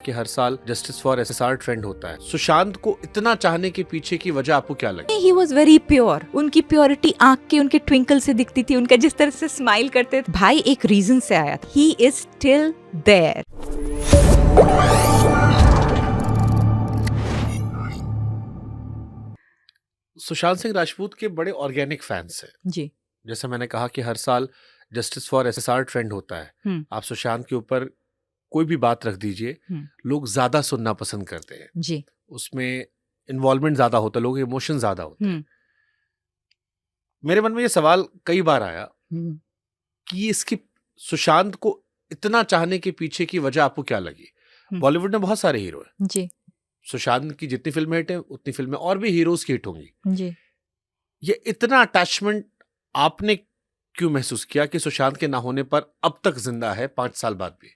कि हर साल justice for SSR trend होता है। सुशांत को इतना चाहने के पीछे की वजह आपको क्या लगी? He was very pure. उनकी प्योरिटी आंख के उनके ट्विंकल से दिखती थी, उनका जिस तरह से स्माइल करते थे। भाई एक रीजन से आया था। He is still there. Sushant Singh Rajput के बड़े ऑर्गेनिक फैंस हैं जी। जैसे मैंने कहा कि हर साल जस्टिस फॉर एसएसआर ट्रेंड होता है। आप सुशांत के ऊपर कोई भी बात रख दीजिए, लोग ज्यादा सुनना पसंद करते हैं जी। उसमें इन्वॉल्वमेंट ज्यादा होता है, लोग इमोशन ज्यादा होते हैं। मेरे मन में ये सवाल कई बार आया कि इसकी सुशांत को इतना चाहने के पीछे की वजह आपको क्या लगी? बॉलीवुड में बहुत सारे हीरो हैं जी। सुशांत की जितनी फिल्में हिट हैं उतनी फिल्में और भी हीरोज की हिट होंगी जी। ये इतना अटैचमेंट आपने क्यों महसूस किया कि सुशांत के ना होने पर अब तक जिंदा है 5 साल बाद भी?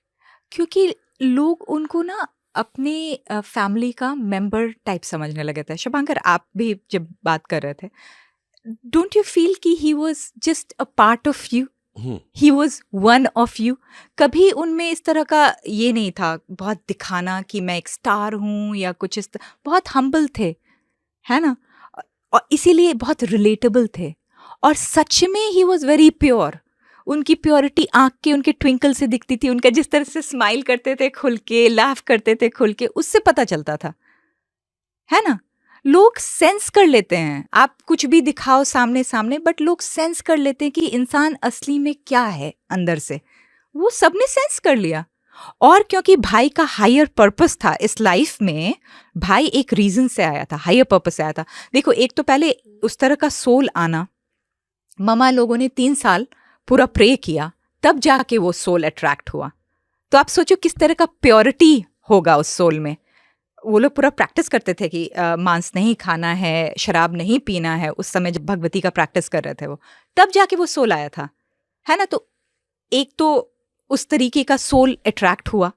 क्योंकि लोग उनको ना अपने फैमिली का मेंबर टाइप समझने लगे थे। शुभांकर, आप भी जब बात कर रहे थे, डोंट यू फील कि he was just a part of you, he was one of you? कभी उनमें इस तरह का ये नहीं था बहुत दिखाना कि मैं एक स्टार हूँ या कुछ बहुत हम्बल थे, है ना? और इसीलिए बहुत रिलेटेबल थे और सच में ही वॉज वेरी प्योर। उनकी प्योरिटी आंख के उनके ट्विंकल से दिखती थी, उनका जिस तरह से स्माइल करते थे खुल के, लाफ करते थे खुल के, उससे पता चलता था, है ना? लोग सेंस कर लेते हैं, आप कुछ भी दिखाओ सामने सामने, बट लोग सेंस कर लेते हैं कि इंसान असली में क्या है अंदर से। वो सबने सेंस कर लिया। और क्योंकि भाई का हायर पर्पस था इस लाइफ में, भाई एक रीजन से आया था, हायर पर्पस से आया था। देखो, एक तो पहले उस तरह का सोल आना, ममा लोगों ने 3 साल पूरा प्रे किया, तब जाके वो सोल अट्रैक्ट हुआ। तो आप सोचो किस तरह का प्योरिटी होगा उस सोल में। वो लोग पूरा प्रैक्टिस करते थे कि मांस नहीं खाना है, शराब नहीं पीना है, उस समय जब भगवती का प्रैक्टिस कर रहे थे वो, तब जाके वो सोल आया था, है ना? तो एक तो उस तरीके का सोल अट्रैक्ट हुआ।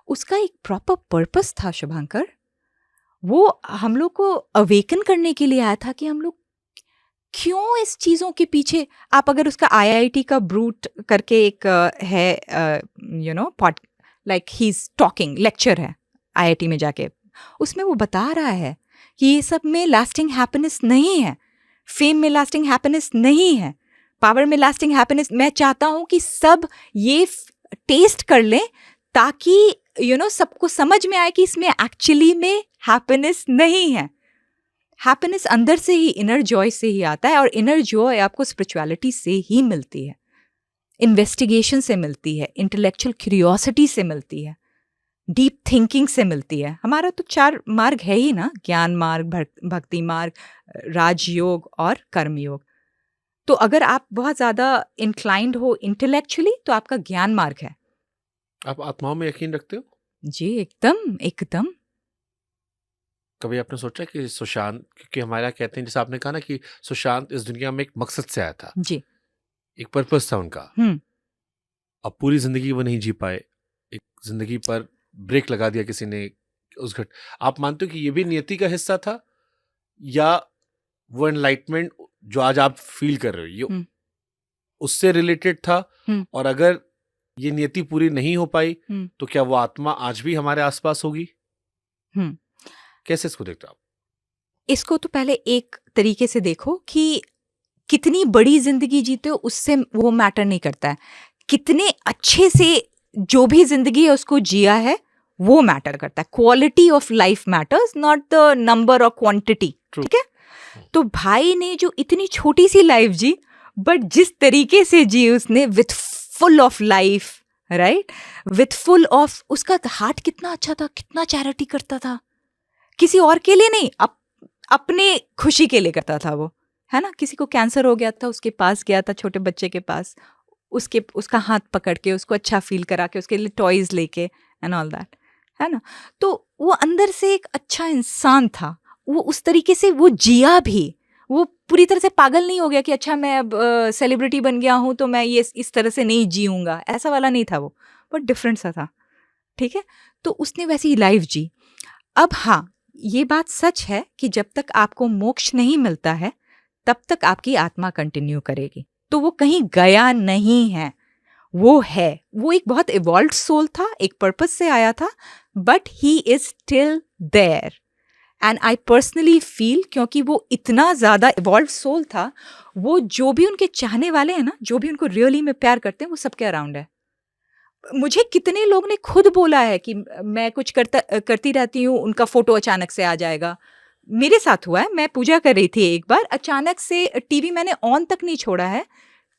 उसका एक प्रॉपर पर्पस था शुभांकर। वो हम लोग को अवेकन करने के लिए आया था कि हम लोग क्यों इस चीज़ों के पीछे। आप अगर उसका आईआईटी का ब्रूट करके एक है pod, like he is talking, lecture है आईआईटी में जाके, उसमें वो बता रहा है कि ये सब में लास्टिंग हैप्पीनेस नहीं है, फेम में लास्टिंग हैप्पीनेस नहीं है, पावर में लास्टिंग हैप्पीनेस। मैं चाहता हूँ कि सब ये टेस्ट कर लें ताकि सबको समझ में आए कि इसमें एक्चुअली में हैप्पीनेस नहीं है। हैप्पीनेस अंदर से ही, इनर जॉय से ही आता है, और इनर जॉय आपको स्पिरिचुअलिटी से ही मिलती है, इन्वेस्टिगेशन से मिलती है, इंटेलेक्चुअल क्यूरियोसिटी से मिलती है, डीप थिंकिंग से मिलती है। हमारा तो 4 मार्ग है ही ना, ज्ञान मार्ग, भक्ति मार्ग, राजयोग और कर्मयोग। तो अगर आप बहुत ज़्यादा इंक्लाइंड हो इंटेलेक्चुअली तो आपका ज्ञान मार्ग है। आप आत्माओं में यकीन रखते हो? जी, एकदम एकदम। कभी आपने सोचा कि सुशांत, क्योंकि हमारे यहाँ कहते हैं, जैसे आपने कहा ना कि सुशांत इस दुनिया में एक मकसद से आया था, जी, एक पर्पस था उनका, अब पूरी जिंदगी वो नहीं जी पाए, एक जिंदगी पर ब्रेक लगा दिया किसी ने उस आप मानते हो कि ये भी नियति का हिस्सा था, या वो एनलाइटमेंट जो आज आप फील कर रहे हो ये उससे रिलेटेड था? और अगर ये नियति पूरी नहीं हो पाई तो क्या वो आत्मा आज भी हमारे आसपास होगी? कैसे इसको देखते हो आप? इसको तो पहले एक तरीके से देखो कि कितनी बड़ी जिंदगी जीते हो, उससे वो मैटर नहीं करता है। कितने अच्छे से जो भी जिंदगी है उसको जिया है, वो मैटर करता है। Quality of life matters, not the number और क्वांटिटी। ठीक है? तो भाई ने जो इतनी छोटी सी लाइफ जी, बट जिस तरीके से जी उसने, with full of life, right, with full of, उसका हार्ट कितना अच्छा था, कितना चैरिटी करता था, किसी और के लिए नहीं, अपने खुशी के लिए करता था वो, है ना? किसी को कैंसर हो गया था, उसके पास गया था, छोटे बच्चे के पास, उसका हाथ पकड़ के उसको अच्छा फील करा के, उसके लिए टॉयज लेके एंड ऑल दैट, है ना? तो वो अंदर से एक अच्छा इंसान था। वो उस तरीके से वो जिया भी, वो पूरी तरह से पागल नहीं हो गया कि अच्छा मैं अब सेलिब्रिटी बन गया हूँ तो मैं ये इस तरह से नहीं जीऊँगा, ऐसा वाला नहीं था वो, बट डिफरेंट सा था। ठीक है? तो उसने वैसी ही लाइफ जी। अब हाँ, ये बात सच है कि जब तक आपको मोक्ष नहीं मिलता है तब तक आपकी आत्मा कंटिन्यू करेगी। तो वो कहीं गया नहीं है, वो है। वो एक बहुत इवॉल्व्ड सोल था, एक पर्पस से आया था, but he is still there and I personally feel, क्योंकि वो इतना ज़्यादा इवॉल्व सोल था, वो जो भी उनके चाहने वाले हैं ना, जो भी उनको रियली में प्यार करते हैं, वो सबके अराउंड है। मुझे कितने लोग ने खुद बोला है कि मैं कुछ करती रहती हूँ, उनका फोटो अचानक से आ जाएगा। मेरे साथ हुआ है, मैं पूजा कर रही थी एक बार, अचानक से टीवी मैंने ऑन तक नहीं छोड़ा है,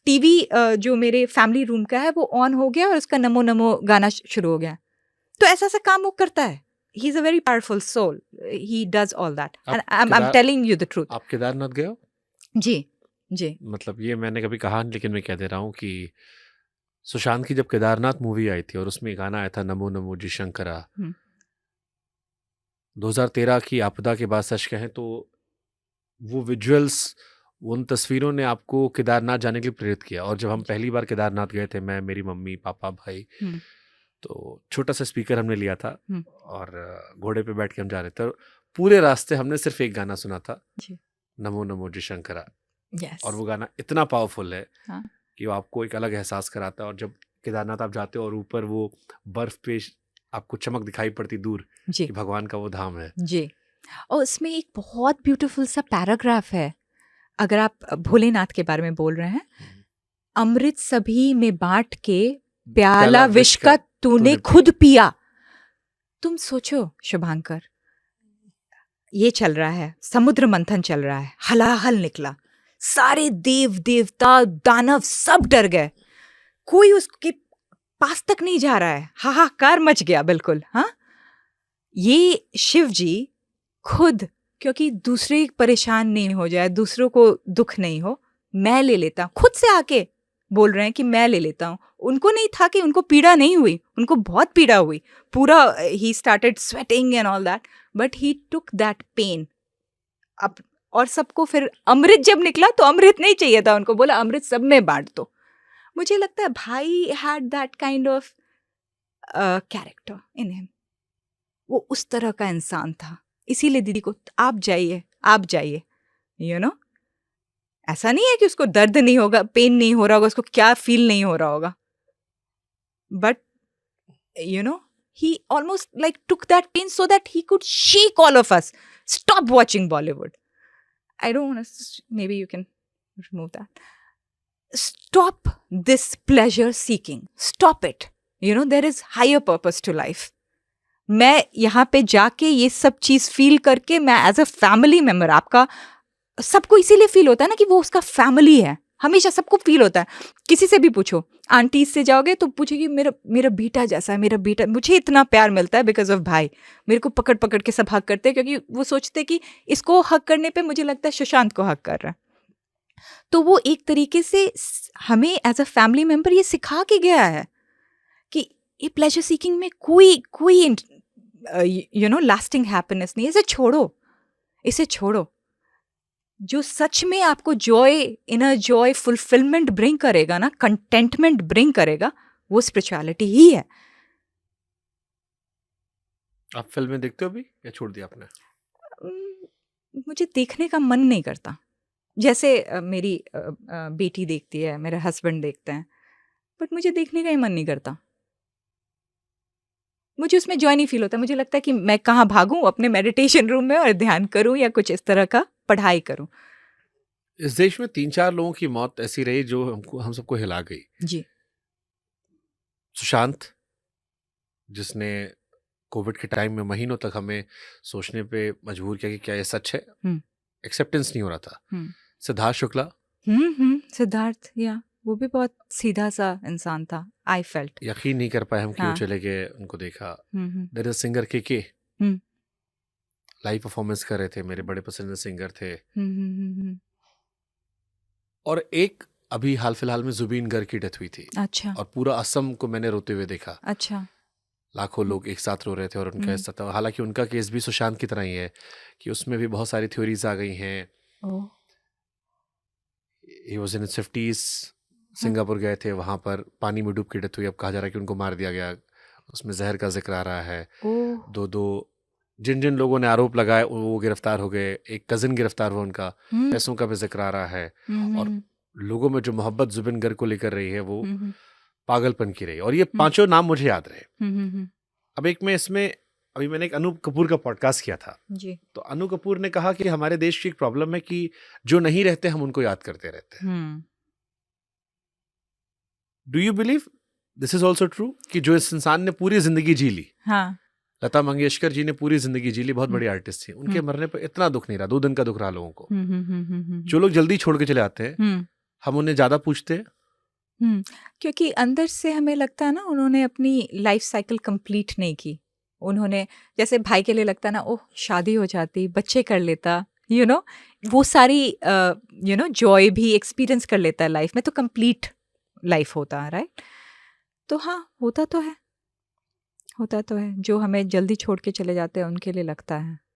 टीवी जो मेरे फैमिली रूम का है वो ऑन हो गया और उसका नमो नमो गाना शुरू हो गया। तो ऐसा ऐसा काम वो करता है। He is a very powerful soul, he does all that and I am telling you the truth. आप केदारनाथ गए हो? जी जी। मतलब ये मैंने कभी कहा नहीं, लेकिन मैं कह दे रहा हूँ कि सुशांत की जब केदारनाथ मूवी आई थी और उसमें गाना आया था नमो नमो जी शंकरा, 2013 की आपदा के बाद सच कहें तो वो विजुअल्स, उन तस्वीरों ने आपको केदारनाथ जाने के लिए प्रेरित किया। और जब हम पहली बार केदारनाथ गए थे, मैं, मेरी मम्मी, पापा, भाई, तो छोटा सा स्पीकर हमने लिया था और घोड़े पे बैठ के हम जा रहे थे और पूरे रास्ते हमने सिर्फ एक गाना सुना था, नमो नमो जी शंकरा। और वो गाना इतना पावरफुल है कि वो आपको एक अलग एहसास कराता है। और जब केदारनाथ आप जाते हो और ऊपर वो बर्फ पे आपको चमक दिखाई पड़ती दूर कि भगवान का वो धाम है जी। और उसमें एक बहुत ब्यूटीफुल सा पैराग्राफ है, अगर आप भोलेनाथ के बारे में बोल रहे हैं, अमृत सभी में बांट के प्याला विष का तूने खुद पिया। तुम सोचो शुभांकर, ये चल रहा है, समुद्र मंथन चल रहा है, हलाहल निकला, सारे देव देवता दानव सब डर गए, कोई उसके पास तक नहीं जा रहा है, हाहाकार मच गया बिल्कुल। हाँ, ये शिव जी खुद, क्योंकि दूसरे परेशान नहीं हो जाए, दूसरों को दुख नहीं हो, मैं ले लेता हूँ, खुद से आके बोल रहे हैं कि मैं ले लेता हूँ। उनको नहीं था कि उनको पीड़ा नहीं हुई, उनको बहुत पीड़ा हुई, पूरा he started sweating and all that, but he took that pain अब। और सबको फिर अमृत जब निकला तो अमृत नहीं चाहिए था उनको, बोला अमृत सब में बांट दो। मुझे लगता है भाई had that kind of character in him, वो उस तरह का इंसान था। इसीलिए दीदी को आप जाइए, आप जाइए, यू नो, ऐसा नहीं है कि उसको दर्द नहीं होगा, पेन नहीं हो रहा होगा, उसको क्या फील नहीं हो रहा होगा, but you know he almost like took that pain so that he could shake all of us. Stop watching Bollywood. I don't want to, maybe you can remove that. Stop this pleasure seeking. Stop it. You know, there is higher purpose to life. मैं यहाँ पे जाके ये सब चीज feel करके, मैं as a family member, आपका सबको इसीलिए फील होता है ना कि वो उसका फैमिली है, हमेशा सबको फील होता है। किसी से भी पूछो, आंटी से जाओगे तो पूछेगी मेरा बेटा जैसा है, मेरा बेटा, मुझे इतना प्यार मिलता है बिकॉज ऑफ भाई, मेरे को पकड़ पकड़ के सब हक करते हैं, क्योंकि वो सोचते कि इसको हक करने पे मुझे लगता है सुशांत को हक कर रहा है। तो वो एक तरीके से हमें एज अ फैमिली मेंबर ये सिखा के गया है कि ये प्लेजर सीकिंग में कोई यू नो लास्टिंग हैप्पीनेस नहीं है। इसे छोड़ो। जो सच में आपको Joy, inner Joy, fulfilment bring करेगा ना, कंटेंटमेंट ब्रिंग करेगा, वो स्पिरिचुअलिटी ही है। आप फिल्में देखते हो अभी या छोड़ दिया आपने? मुझे देखने का मन नहीं करता। जैसे मेरी बेटी देखती है, मेरे हस्बैंड देखते हैं, बट मुझे देखने का ही मन नहीं करता। मुझे उसमें जॉय नहीं फील होता। मुझे लगता है कि मैं कहाँ भागूं अपने मेडिटेशन रूम में और ध्यान करूं या कुछ इस तरह का पढ़ाई करूं। इस देश में 3-4 लोगों की मौत ऐसी रही जो हम सबको हिला गई। जी। सुशांत, जिसने कोविड के टाइम में महीनों तक हमें सोचने पे मजबूर किया कि क्या ये सच है, एक्सेप्टेंस नहीं हो रहा था। सिद्धार्थ शुक्ला, सिद्धार्थ, या वो भी बहुत सीधा सा इंसान था। आई फेल्ट, यकीन नहीं कर पाए हम कि वो चले गए, उनको देखा। देयर इज सिंगर के लाइव परफॉर्मेंस कर रहे थे, मेरे बड़े पसंदीदा सिंगर थे। और एक अभी हाल फिलहाल में जुबीन गर्ग की डेथ हुई थी। अच्छा। और पूरा असम को मैंने रोते हुए देखा। अच्छा। लाखों लोग एक साथ रो रहे थे और उनका हिस्सा था। हालांकि उनका केस भी सुशांत की तरह ही है कि उसमें भी बहुत सारी थ्योरीज आ गई हैं। He was in 50s, Singapore गए थे, वहां पर पानी में डूब के डेथ हुई। अब कहा जा रहा है कि उनको मार दिया गया, उसमें जहर का जिक्र आ रहा है। दो जिन लोगों ने आरोप लगाए वो गिरफ्तार हो गए। एक कजिन गिरफ्तार हुआ उनका, पैसों का भी जिक्र आ रहा है। और लोगों में जो मोहब्बत जुबिन गर्ग को लेकर रही है वो पागलपन की रही। और ये 5 नाम मुझे याद रहे। अब एक मैं इसमें अभी मैंने एक अनूप कपूर का पॉडकास्ट किया था, जी। तो अनु कपूर ने कहा कि हमारे देश की एक प्रॉब्लम है कि जो नहीं रहते हम उनको याद करते रहते हैं। Do you believe this is also true कि जो इस इंसान ने पूरी जिंदगी जी ली, हाँ। लता मंगेशकर जी ने पूरी जिंदगी जी ली, बहुत बड़ी आर्टिस्ट थी, उनके मरने पर इतना दुख नहीं रहा, 2 दिन का दुख रहा लोगों को। जो लोग जल्दी छोड़ के चले आते हैं हम उन्हें ज्यादा पूछते हैं। क्योंकि अंदर से हमें लगता है ना उन्होंने अपनी लाइफ साइकिल कंप्लीट नहीं की। उन्होंने, जैसे भाई के लिए लगता ना, ओह शादी हो जाती, बच्चे कर लेता, यू नो, वो सारी जॉय भी एक्सपीरियंस कर लेता है लाइफ में, तो कंप्लीट लाइफ होता है, राइट? तो हाँ, होता तो है, जो हमें जल्दी छोड़ के चले जाते हैं उनके लिए लगता है।